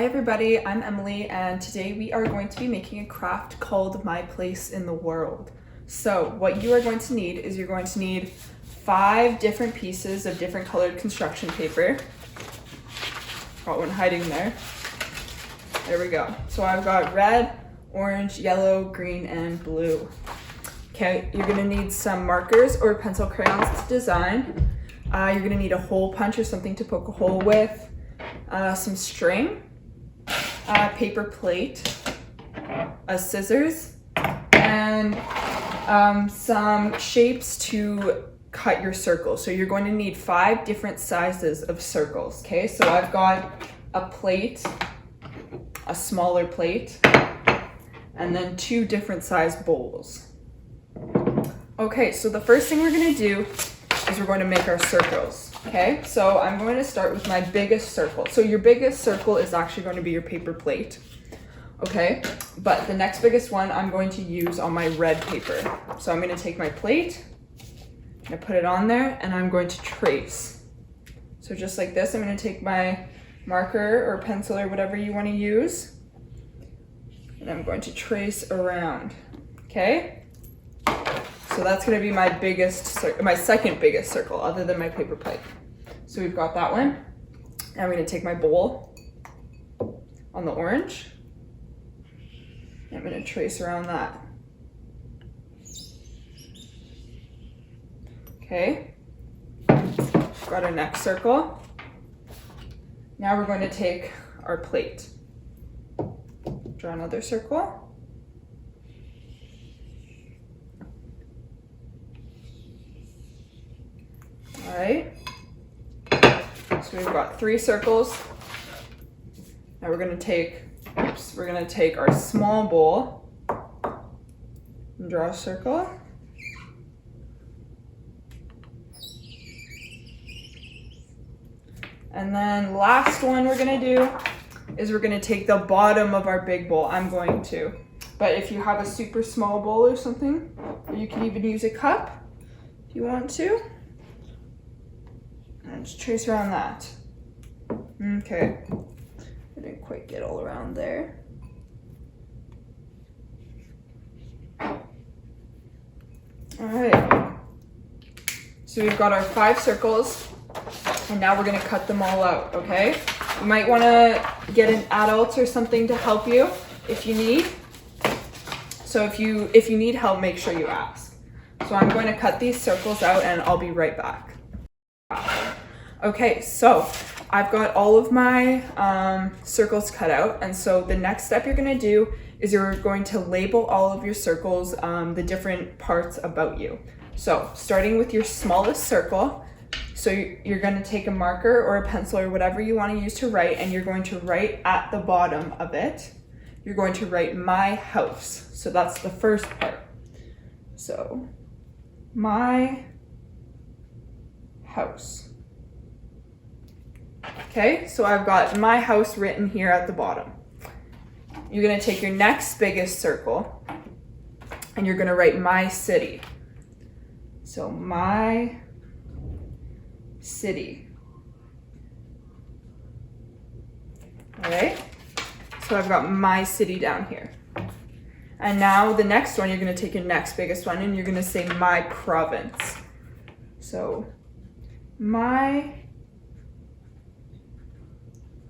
Hi everybody, I'm Emily and today we are going to be making a craft called My Place in the World. So what you are going to need is you're going to need 5 different pieces of different colored construction paper. Got one hiding there. There we go. So I've got red, orange, yellow, green, and blue. Okay, you're gonna need some markers or pencil crayons to design. You're gonna need a hole punch or something to poke a hole with, some string, a paper plate, a scissors, and some shapes to cut your circles. So you're going to need 5 different sizes of circles, okay? So I've got a plate, a smaller plate, and then 2 different size bowls. Okay, so the first thing we're gonna do is we're going to make our circles, okay? So I'm going to start with my biggest circle. So your biggest circle is actually going to be your paper plate, okay? But the next biggest one I'm going to use on my red paper. So I'm going to take my plate, I'm going to put it on there, and I'm going to trace. So just like this, I'm going to take my marker or pencil or whatever you want to use, and I'm going to trace around, okay? So that's going to be my my second biggest circle other than my paper plate. So we've got that one. Now I'm going to take my bowl on the orange. I'm going to trace around that. Okay. Got our next circle. Now we're going to take our plate. Draw another circle. All right, so we've got 3 circles. Now we're gonna take our small bowl and draw a circle. And then last one we're gonna do is we're gonna take the bottom of our big bowl. I'm going to, but if you have a super small bowl or something, or you can even use a cup if you want to. And just trace around that. Okay. I didn't quite get all around there. Alright. So we've got our 5 circles, and now we're gonna cut them all out, okay? You might wanna get an adult or something to help you if you need. So if you need help, make sure you ask. So I'm going to cut these circles out and I'll be right back. Okay, so I've got all of my circles cut out, and so the next step you're gonna do is you're going to label all of your circles, the different parts about you. So starting with your smallest circle, so you're gonna take a marker or a pencil or whatever you wanna use to write, and you're going to write at the bottom of it, you're going to write my house. So that's the first part. So, my house. Okay, so I've got my house written here at the bottom. You're gonna take your next biggest circle and you're gonna write my city. So my city. All right, so I've got my city down here. And now the next one, you're gonna take your next biggest one and you're gonna say my province. So my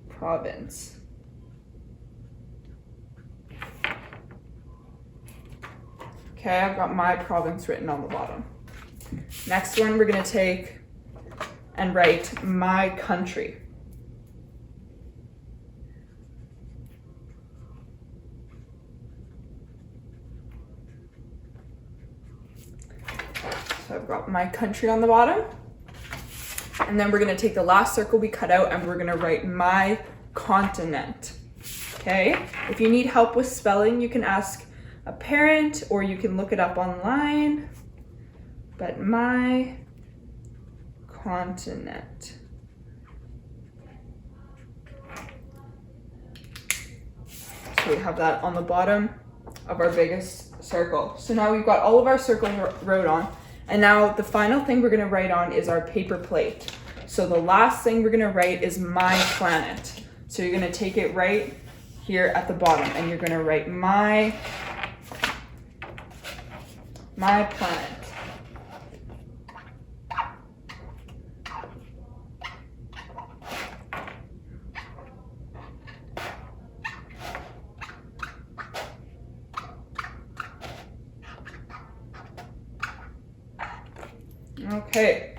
province. Okay, I've got my province written on the bottom. Next one, we're gonna take and write my country. So I've got my country on the bottom. And then we're gonna take the last circle we cut out and we're gonna write my continent, okay? If you need help with spelling, you can ask a parent or you can look it up online, but my continent. So we have that on the bottom of our biggest circle. So now we've got all of our circles wrote on. And now the final thing we're gonna write on is our paper plate. So the last thing we're gonna write is my planet. So you're gonna take it right here at the bottom and you're gonna write my planet. Okay,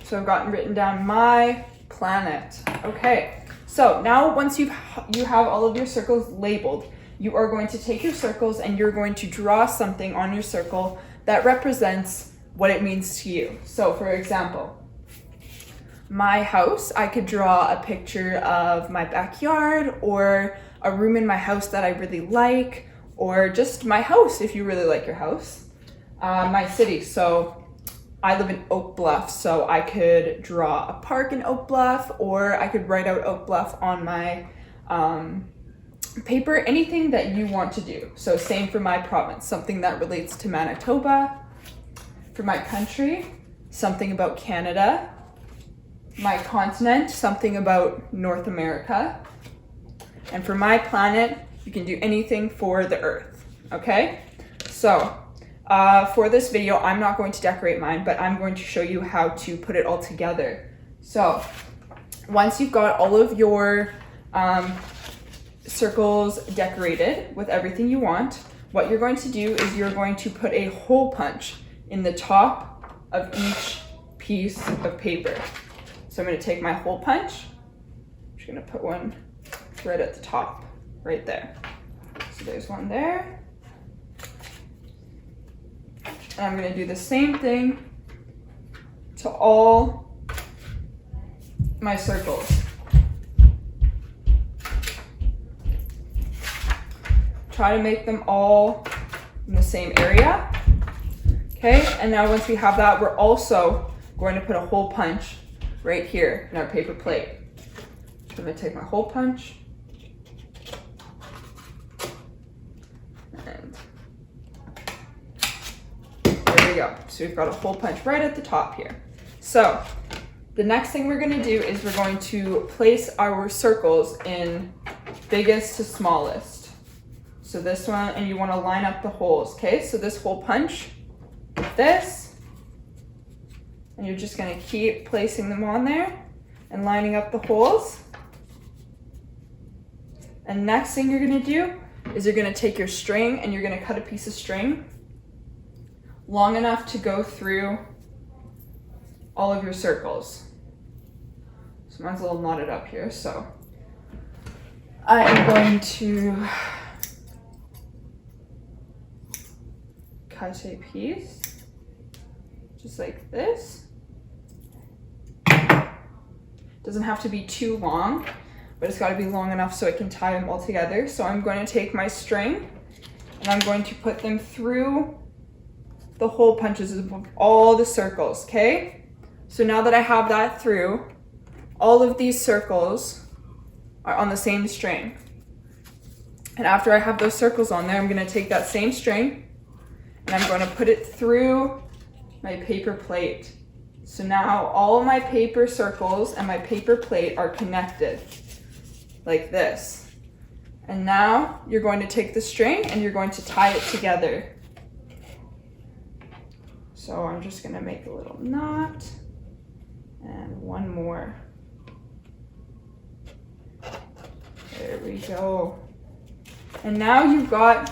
so I've gotten written down my planet. Okay, so now once you have all of your circles labeled, you are going to take your circles and you're going to draw something on your circle that represents what it means to you. So for example, my house, I could draw a picture of my backyard or a room in my house that I really like, or just my house if you really like your house. My city, so I live in Oak Bluff, so I could draw a park in Oak Bluff, or I could write out Oak Bluff on my paper, anything that you want to do. So same for my province, something that relates to Manitoba. For my country, something about Canada. My continent, something about North America. And for my planet, you can do anything for the Earth, okay? So for this video, I'm not going to decorate mine, but I'm going to show you how to put it all together. So once you've got all of your circles decorated with everything you want, what you're going to do is you're going to put a hole punch in the top of each piece of paper. So I'm going to take my hole punch. I'm just going to put one right at the top, right there. So there's one there. And I'm going to do the same thing to all my circles. Try to make them all in the same area. Okay, and now once we have that, we're also going to put a hole punch right here in our paper plate. So I'm going to take my hole punch and there we go. So we've got a hole punch right at the top here. So the next thing we're going to do is we're going to place our circles in biggest to smallest. So this one, and you want to line up the holes, okay? So this hole punch, this, and you're just going to keep placing them on there and lining up the holes. And next thing you're going to do is you're going to take your string and you're going to cut a piece of string long enough to go through all of your circles. So mine's a little knotted up here, so I am going to cut a piece just like this. Doesn't have to be too long, but it's got to be long enough so I can tie them all together. So I'm going to take my string and I'm going to put them through the hole punches of all the circles, okay? So now that I have that through, all of these circles are on the same string. And after I have those circles on there, I'm going to take that same string and I'm going to put it through my paper plate. So now all of my paper circles and my paper plate are connected like this. And now you're going to take the string and you're going to tie it together. So I'm just going to make a little knot and one more. There we go. And now you've got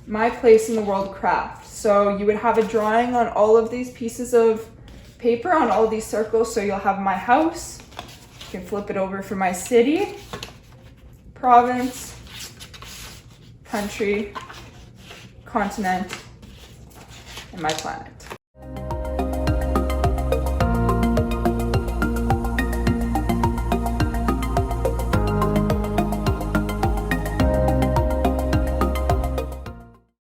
my place in the world craft. So you would have a drawing on all of these pieces of paper, on all of these circles. So you'll have my house. You can flip it over for my city, province, country, continent, and my planet.